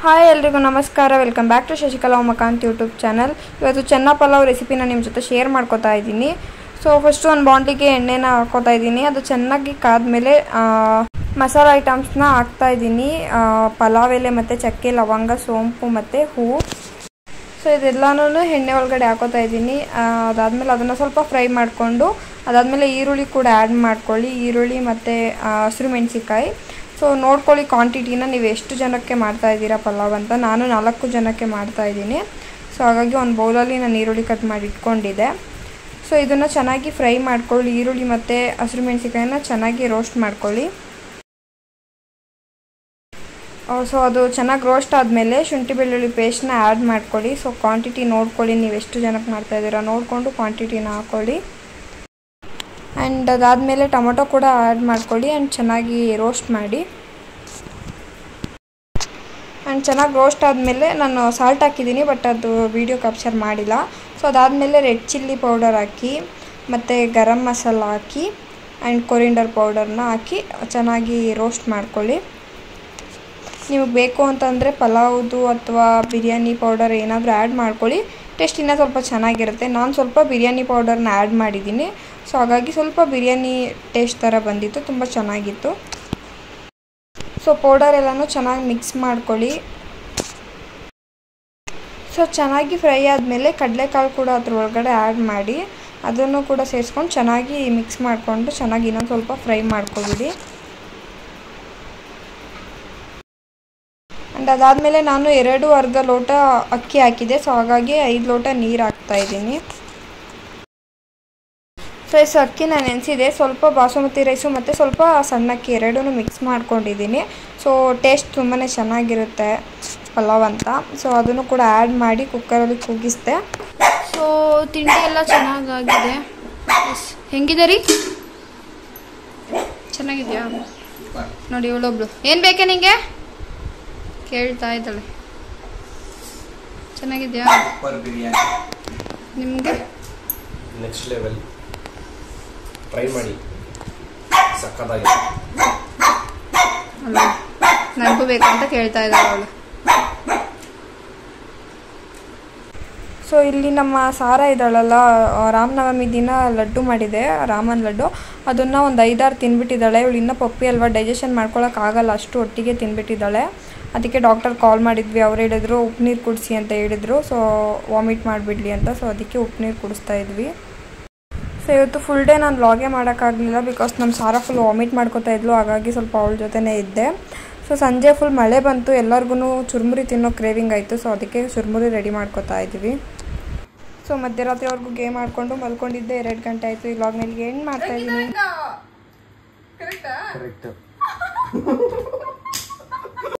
Hi ಎಲ್ರಿಗೂ ನಮಸ್ಕಾರ. Welcome back to Shashikala Umakant YouTube channel. ಇವತ್ತು ಚೆನ್ನ ಪಲಾವ್ ರೆಸಿಪಿನ ನಿಮ್ಮ ಜೊತೆ ಶೇರ್ ಮಾಡ್ಕೋತಾ ಇದ್ದೀನಿ. ಸೊ ಫಸ್ಟು ಒಂದು ಬಾಂಡ್ಲಿಗೆ ಎಣ್ಣೆನ ಹಾಕೋತಾ ಇದ್ದೀನಿ. ಅದು ಚೆನ್ನಾಗಿ ಕಾದ್ಮೇಲೆ ಮಸಾಲ ಐಟಮ್ಸ್ನ ಹಾಕ್ತಾ ಇದ್ದೀನಿ. ಪಲಾವ್ ಎಲೆ ಮತ್ತು ಚಕ್ಕೆ, ಲವಂಗ, ಸೋಂಪು ಮತ್ತು ಹೂವು. ಸೊ ಇದೆಲ್ಲನೂ ಎಣ್ಣೆ ಒಳಗಡೆ ಹಾಕೋತಾ ಇದ್ದೀನಿ. ಅದಾದಮೇಲೆ ಅದನ್ನು ಸ್ವಲ್ಪ ಫ್ರೈ ಮಾಡಿಕೊಂಡು ಅದಾದಮೇಲೆ ಈರುಳ್ಳಿ ಕೂಡ ಆ್ಯಡ್ ಮಾಡ್ಕೊಳ್ಳಿ. ಈರುಳ್ಳಿ ಮತ್ತು ಹಸಿರು ಮೆಣಸಿಕಾಯಿ. ಸೊ ನೋಡ್ಕೊಳ್ಳಿ ಕ್ವಾಂಟಿಟಿನ, ನೀವು ಎಷ್ಟು ಜನಕ್ಕೆ ಮಾಡ್ತಾಯಿದ್ದೀರಾ ಪಲಾವ್ ಅಂತ. ನಾನು 4 ಜನಕ್ಕೆ ಮಾಡ್ತಾಯಿದ್ದೀನಿ. ಸೊ ಹಾಗಾಗಿ ಒಂದು ಬೌಲಲ್ಲಿ ನಾನು ಈರುಳ್ಳಿ ಕಟ್ ಮಾಡಿ ಇಟ್ಕೊಂಡಿದ್ದೆ. ಸೊ ಇದನ್ನು ಚೆನ್ನಾಗಿ ಫ್ರೈ ಮಾಡ್ಕೊಳ್ಳಿ. ಈರುಳ್ಳಿ ಮತ್ತು ಹಸಿರು ಮೆಣಸಿಕಾಯಿನ ಚೆನ್ನಾಗಿ ರೋಸ್ಟ್ ಮಾಡ್ಕೊಳ್ಳಿ. ಸೊ ಅದು ಚೆನ್ನಾಗಿ ರೋಸ್ಟ್ ಆದಮೇಲೆ ಶುಂಠಿ ಬೆಳ್ಳುಳ್ಳಿ ಪೇಸ್ಟ್ನ ಆ್ಯಡ್ ಮಾಡ್ಕೊಳ್ಳಿ. ಸೊ ಕ್ವಾಂಟಿಟಿ ನೋಡ್ಕೊಳ್ಳಿ, ನೀವು ಎಷ್ಟು ಜನಕ್ಕೆ ಮಾಡ್ತಾಯಿದ್ದೀರಾ ನೋಡಿಕೊಂಡು ಕ್ವಾಂಟಿಟಿನ ಹಾಕ್ಕೊಳ್ಳಿ. ಆ್ಯಂಡ್ ಅದಾದಮೇಲೆ ಟೊಮೊಟೊ ಕೂಡ ಆ್ಯಡ್ ಮಾಡ್ಕೊಳ್ಳಿ ಆ್ಯಂಡ್ ಚೆನ್ನಾಗಿ ರೋಸ್ಟ್ ಮಾಡಿ. ಆ್ಯಂಡ್ ಚೆನ್ನಾಗಿ ರೋಸ್ಟ್ ಆದಮೇಲೆ ನಾನು ಸಾಲ್ಟ್ ಹಾಕಿದ್ದೀನಿ, ಬಟ್ ಅದು ವೀಡಿಯೋ ಕ್ಯಾಪ್ಚರ್ ಮಾಡಿಲ್ಲ. ಸೊ ಅದಾದಮೇಲೆ ರೆಡ್ ಚಿಲ್ಲಿ ಪೌಡರ್ ಹಾಕಿ ಮತ್ತು ಗರಂ ಮಸಾಲ ಹಾಕಿ ಆ್ಯಂಡ್ ಕೊರಿಂಡರ್ ಪೌಡರ್ನ ಹಾಕಿ ಚೆನ್ನಾಗಿ ರೋಸ್ಟ್ ಮಾಡ್ಕೊಳ್ಳಿ. ನಿಮಗೆ ಬೇಕು ಅಂತಂದರೆ ಪಲಾವ್ದು ಅಥವಾ ಬಿರಿಯಾನಿ ಪೌಡರ್ ಏನಾದರೂ ಆ್ಯಡ್ ಮಾಡ್ಕೊಳ್ಳಿ. ಟೇಸ್ಟ್ ಇನ್ನೂ ಸ್ವಲ್ಪ ಚೆನ್ನಾಗಿರುತ್ತೆ. ನಾನು ಸ್ವಲ್ಪ ಬಿರಿಯಾನಿ ಪೌಡರ್ನ ಆ್ಯಡ್ ಮಾಡಿದ್ದೀನಿ. ಸೊ ಹಾಗಾಗಿ ಸ್ವಲ್ಪ ಬಿರಿಯಾನಿ ಟೇಸ್ಟ್ ಥರ ಬಂದಿತ್ತು, ತುಂಬ ಚೆನ್ನಾಗಿತ್ತು. ಸೊ ಪೌಡರ್ ಎಲ್ಲನೂ ಚೆನ್ನಾಗಿ ಮಿಕ್ಸ್ ಮಾಡ್ಕೊಳ್ಳಿ. ಸೊ ಚೆನ್ನಾಗಿ ಫ್ರೈ ಆದಮೇಲೆ ಕಡಲೆಕಾಳು ಕೂಡ ಅದ್ರ ಒಳಗಡೆ ಆ್ಯಡ್ ಮಾಡಿ ಅದನ್ನು ಕೂಡ ಸೇರಿಸ್ಕೊಂಡು ಚೆನ್ನಾಗಿ ಮಿಕ್ಸ್ ಮಾಡಿಕೊಂಡು ಚೆನ್ನಾಗಿ ಇನ್ನೊಂದು ಸ್ವಲ್ಪ ಫ್ರೈ ಮಾಡ್ಕೊಬಿಡಿ. ಆ್ಯಂಡ್ ಅದಾದಮೇಲೆ ನಾನು 2 ಲೋಟ ಅಕ್ಕಿ ಹಾಕಿದೆ. ಸೊ ಹಾಗಾಗಿ 5 ಲೋಟ ನೀರು ಹಾಕ್ತಾಯಿದ್ದೀನಿ. ಫ್ರೆಶ್ ಅಕ್ಕಿನ ನೆನೆಸಿದೆ. ಸ್ವಲ್ಪ ಬಾಸುಮತಿ ರೈಸು ಮತ್ತು ಸ್ವಲ್ಪ ಸಣ್ಣಕ್ಕಿ ಎರಡೂ ಮಿಕ್ಸ್ ಮಾಡ್ಕೊಂಡಿದ್ದೀನಿ. ಸೊ ಟೇಸ್ಟ್ ತುಂಬಾ ಚೆನ್ನಾಗಿರುತ್ತೆ ಪಲಾವ್ ಅಂತ. ಸೊ ಅದನ್ನು ಕೂಡ ಆ್ಯಡ್ ಮಾಡಿ ಕುಕ್ಕರಲ್ಲಿ ಕೂಗಿಸ್ದೆ. ಸೊ ತಿಂಡಿ ಎಲ್ಲ ಚೆನ್ನಾಗಾಗಿದೆ. ಹೆಂಗಿದೆ ರೀ? ಚೆನ್ನಾಗಿದೆಯಾ ನೋಡಿ. ಇವಳೊಬ್ಳು ಏನು ಬೇಕೆ ನಿಂಗೆ ಕೇಳ್ತಾ ಇದ್ದಾಳೆ. ಚೆನ್ನಾಗಿದೆಯಾ ನಿಮಗೆ? ನೆಕ್ಸ್ಟ್ ಲೆವೆಲ್ ಟ್ರೈ ಮಾಡಿ, ಸಕ್ಕತ್ತಾಗಿದೆ. ಅಲ್ಲ ನನಗೂ ಬೇಕಂತ ಕೇಳ್ತಾ ಇದ್ದಾಳೆ ಅವಳು. ಸೊ ಇಲ್ಲಿ ನಮ್ಮ ಸಾರ ಇದ್ದಾಳಲ್ಲ, ರಾಮನವಮಿ ದಿನ ಲಡ್ಡು ಮಾಡಿದೆ, ರಾಮನ ಲಡ್ಡು. ಅದನ್ನು ಒಂದು 5-6 ತಿಂದ್ಬಿಟ್ಟಿದ್ದಾಳೆ. ಇವಳು ಇನ್ನೂ ಪಪ್ಪಿ ಅಲ್ವಾ, ಡೈಜೆಷನ್ ಮಾಡ್ಕೊಳಕ್ಕಾಗಲ್ಲ, ಅಷ್ಟು ಒಟ್ಟಿಗೆ ತಿಂದ್ಬಿಟ್ಟಿದ್ದಾಳೆ. ಅದಕ್ಕೆ ಡಾಕ್ಟರ್ ಕಾಲ್ ಮಾಡಿದ್ವಿ. ಅವ್ರು ಹೇಳಿದ್ರು ಉಪ್ಪು ನೀರು ಕುಡಿಸಿ ಅಂತ ಹೇಳಿದರು. ಸೊ ವಾಮಿಟ್ ಮಾಡಿಬಿಡ್ಲಿ ಅಂತ. ಸೊ ಅದಕ್ಕೆ ಉಪ್ಪು ನೀರು ಕುಡಿಸ್ತಾ ಇದ್ವಿ. ಸೊ ಇವತ್ತು ಫುಲ್ ಡೇ ನಾನು ವ್ಲಾಗೇ ಮಾಡೋಕ್ಕಾಗಲಿಲ್ಲ, ಬಿಕಾಸ್ ನಮ್ಮ ಸಾರ ಫುಲ್ ವಾಮಿಟ್ ಮಾಡ್ಕೋತಾ ಇದ್ಲು. ಹಾಗಾಗಿ ಸ್ವಲ್ಪ ಅವಳ ಜೊತೆನೇ ಇದ್ದೆ. ಸೊ ಸಂಜೆ ಫುಲ್ ಮಳೆ ಬಂತು, ಎಲ್ಲರಿಗೂ ಚುರುಮುರಿ ತಿನ್ನೋ ಕ್ರೇವಿಂಗ್ ಆಯಿತು. ಸೊ ಅದಕ್ಕೆ ಚುರುಮುರಿ ರೆಡಿ ಮಾಡ್ಕೋತಾ ಇದ್ವಿ. ಸೊ ಮಧ್ಯರಾತ್ರಿವರೆಗೂ ಗೇಮ್ ಆಡ್ಕೊಂಡು ಮಲ್ಕೊಂಡಿದ್ದೆ. 2 ಗಂಟೆ ಆಯಿತು. ಈ ವ್ಲಾಗ್ನಲ್ಲಿ ಏನು ಮಾಡ್ತಾ ಇದ್ದೀನಿ.